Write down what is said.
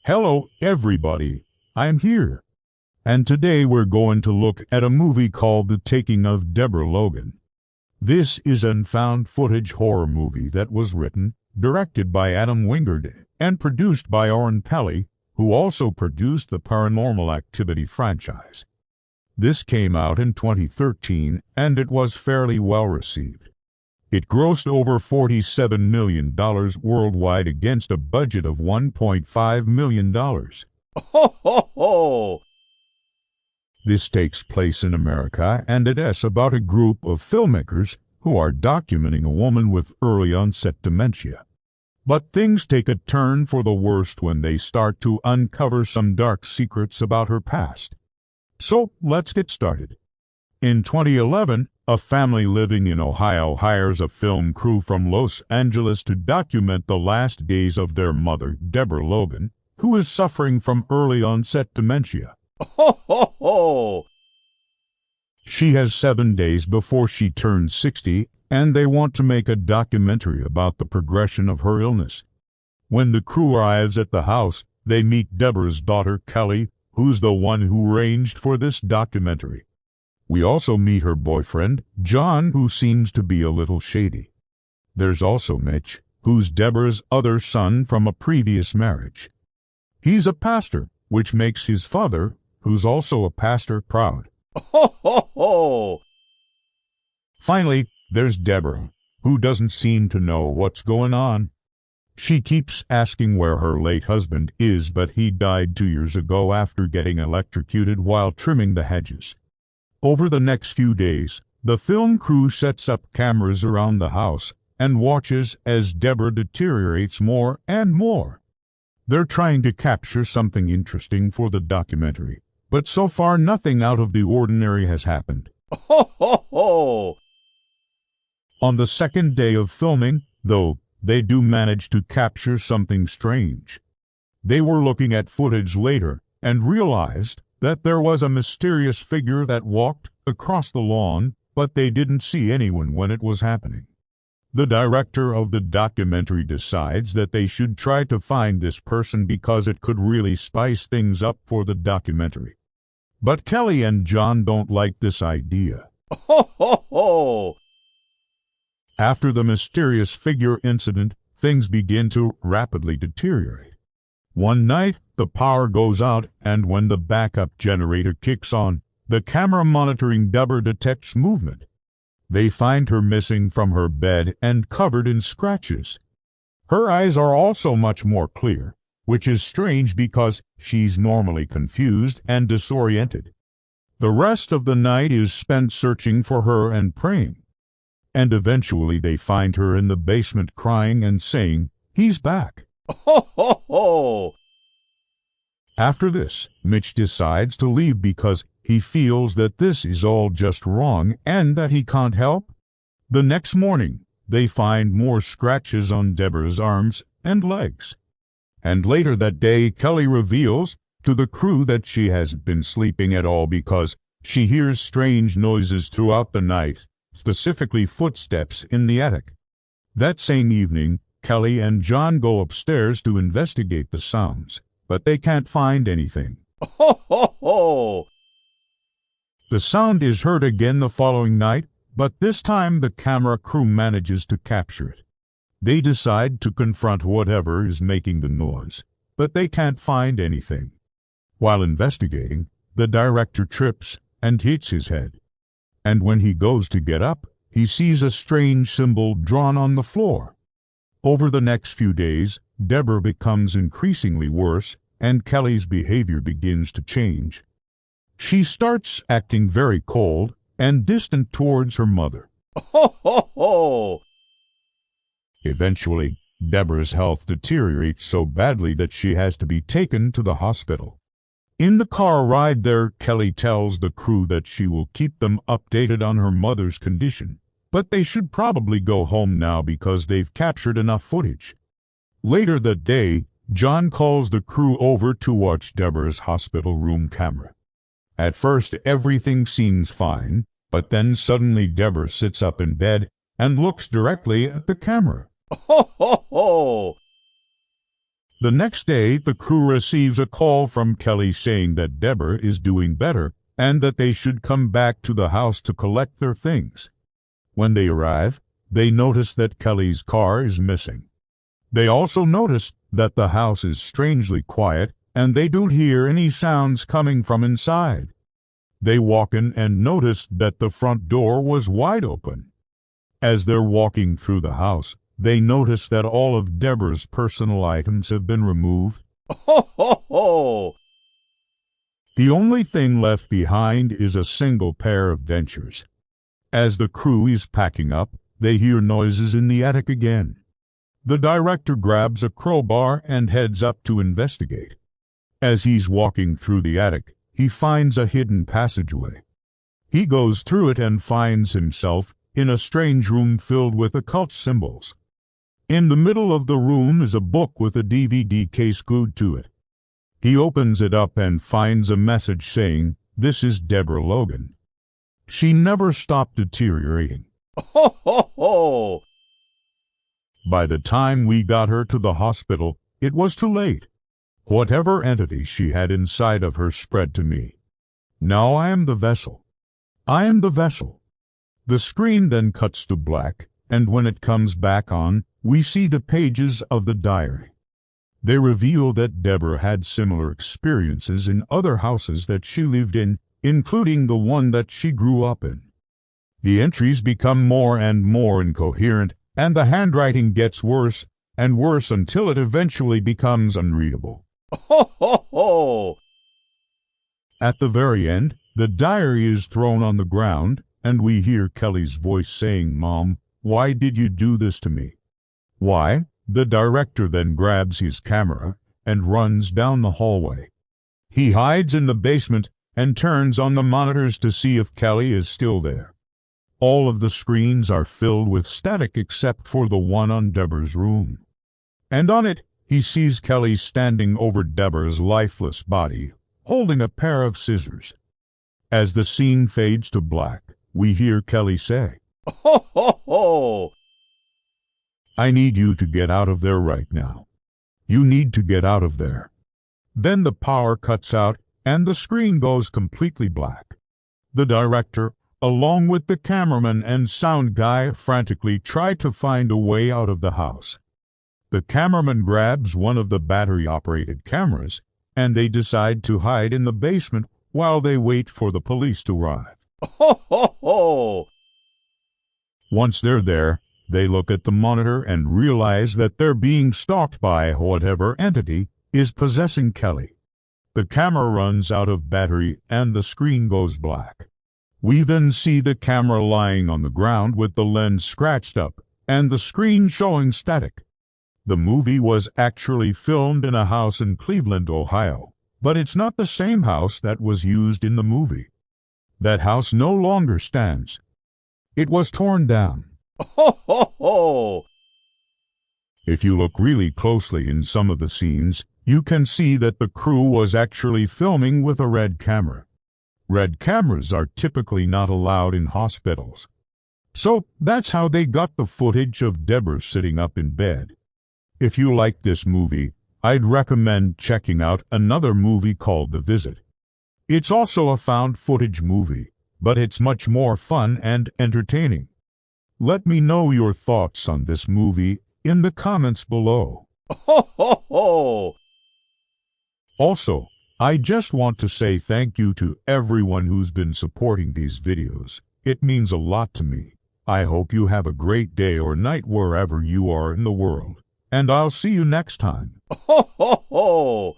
Hello, everybody. I'm here. And today we're going to look at a movie called The Taking of Deborah Logan. This is an found footage horror movie that was written, directed by Adam Wingard, and produced by Oren Peli, who also produced the Paranormal Activity franchise. This came out in 2013, and it was fairly well received. It grossed over $47 million worldwide against a budget of $1.5 million. Ho, ho, ho! This takes place in America, and it is about a group of filmmakers who are documenting a woman with early-onset dementia. But things take a turn for the worst when they start to uncover some dark secrets about her past. So, let's get started. In 2011, a family living in Ohio hires a film crew from Los Angeles to document the last days of their mother, Deborah Logan, who is suffering from early-onset dementia. Ho, ho, ho! She has 7 days before she turns 60, and they want to make a documentary about the progression of her illness. When the crew arrives at the house, they meet Deborah's daughter, Kelly, who's the one who arranged for this documentary. We also meet her boyfriend, John, who seems to be a little shady. There's also Mitch, who's Deborah's other son from a previous marriage. He's a pastor, which makes his father, who's also a pastor, proud. Ho, ho, ho! Finally, there's Deborah, who doesn't seem to know what's going on. She keeps asking where her late husband is, but he died 2 years ago after getting electrocuted while trimming the hedges. Over the next few days, the film crew sets up cameras around the house and watches as Deborah deteriorates more and more. They're trying to capture something interesting for the documentary, but so far nothing out of the ordinary has happened. Ho, ho, ho! On the second day of filming, though, they do manage to capture something strange. They were looking at footage later and realized that there was a mysterious figure that walked across the lawn, but they didn't see anyone when it was happening. The director of the documentary decides that they should try to find this person because it could really spice things up for the documentary. But Kelly and John don't like this idea. Ho, ho, ho! After the mysterious figure incident, things begin to rapidly deteriorate. One night, the power goes out, and when the backup generator kicks on, the camera monitoring Deborah detects movement. They find her missing from her bed and covered in scratches. Her eyes are also much more clear, which is strange because she's normally confused and disoriented. The rest of the night is spent searching for her and praying. And eventually they find her in the basement crying and saying, "He's back." Ho, ho, ho! After this, Mitch decides to leave because he feels that this is all just wrong and that he can't help. The next morning, they find more scratches on Deborah's arms and legs. And later that day, Kelly reveals to the crew that she hasn't been sleeping at all because she hears strange noises throughout the night, specifically footsteps in the attic. That same evening, Kelly and John go upstairs to investigate the sounds, but they can't find anything. Ho, ho, ho! The sound is heard again the following night, but this time the camera crew manages to capture it. They decide to confront whatever is making the noise, but they can't find anything. While investigating, the director trips and hits his head. And when he goes to get up, he sees a strange symbol drawn on the floor. Over the next few days, Deborah becomes increasingly worse, and Kelly's behavior begins to change. She starts acting very cold and distant towards her mother. Ho, ho, ho! Eventually, Deborah's health deteriorates so badly that she has to be taken to the hospital. In the car ride there, Kelly tells the crew that she will keep them updated on her mother's condition, but they should probably go home now because they've captured enough footage. Later that day, John calls the crew over to watch Deborah's hospital room camera. At first, everything seems fine, but then suddenly Deborah sits up in bed and looks directly at the camera. Ho, ho, ho! The next day, the crew receives a call from Kelly saying that Deborah is doing better and that they should come back to the house to collect their things. When they arrive, they notice that Kelly's car is missing. They also notice that the house is strangely quiet and they don't hear any sounds coming from inside. They walk in and notice that the front door was wide open. As they're walking through the house, they notice that all of Deborah's personal items have been removed. Ho, ho, ho! The only thing left behind is a single pair of dentures. As the crew is packing up, they hear noises in the attic again. The director grabs a crowbar and heads up to investigate. As he's walking through the attic, he finds a hidden passageway. He goes through it and finds himself in a strange room filled with occult symbols. In the middle of the room is a book with a DVD case glued to it. He opens it up and finds a message saying, "This is Deborah Logan. She never stopped deteriorating." Ho, ho, ho! By the time we got her to the hospital, it was too late. Whatever entity she had inside of her spread to me. Now I am the vessel. I am the vessel. The screen then cuts to black, and when it comes back on, we see the pages of the diary. They reveal that Deborah had similar experiences in other houses that she lived in, including the one that she grew up in. The entries become more and more incoherent, and the handwriting gets worse and worse until it eventually becomes unreadable. Ho, ho, ho! At the very end, the diary is thrown on the ground, and we hear Kelly's voice saying, "Mom, why did you do this to me?" Why? The director then grabs his camera and runs down the hallway. He hides in the basement and turns on the monitors to see if Kelly is still there. All of the screens are filled with static except for the one on Deborah's room. And on it, he sees Kelly standing over Deborah's lifeless body, holding a pair of scissors. As the scene fades to black, we hear Kelly say, Ho, ho, ho! "I need you to get out of there right now. You need to get out of there." Then the power cuts out and the screen goes completely black. The director, along with the cameraman and sound guy, frantically try to find a way out of the house. The cameraman grabs one of the battery-operated cameras, and they decide to hide in the basement while they wait for the police to arrive. Ho, ho, ho! Once they're there, they look at the monitor and realize that they're being stalked by whatever entity is possessing Kelly. The camera runs out of battery and the screen goes black. We then see the camera lying on the ground with the lens scratched up and the screen showing static. The movie was actually filmed in a house in Cleveland, Ohio, but it's not the same house that was used in the movie. That house no longer stands. It was torn down. Ho, ho, ho! If you look really closely in some of the scenes, you can see that the crew was actually filming with a red camera. Red cameras are typically not allowed in hospitals. So that's how they got the footage of Deborah sitting up in bed. If you like this movie, I'd recommend checking out another movie called The Visit. It's also a found footage movie, but it's much more fun and entertaining. Let me know your thoughts on this movie in the comments below. Ho, ho, ho! Also, I just want to say thank you to everyone who's been supporting these videos. It means a lot to me. I hope you have a great day or night wherever you are in the world, and I'll see you next time. Ho, ho, ho!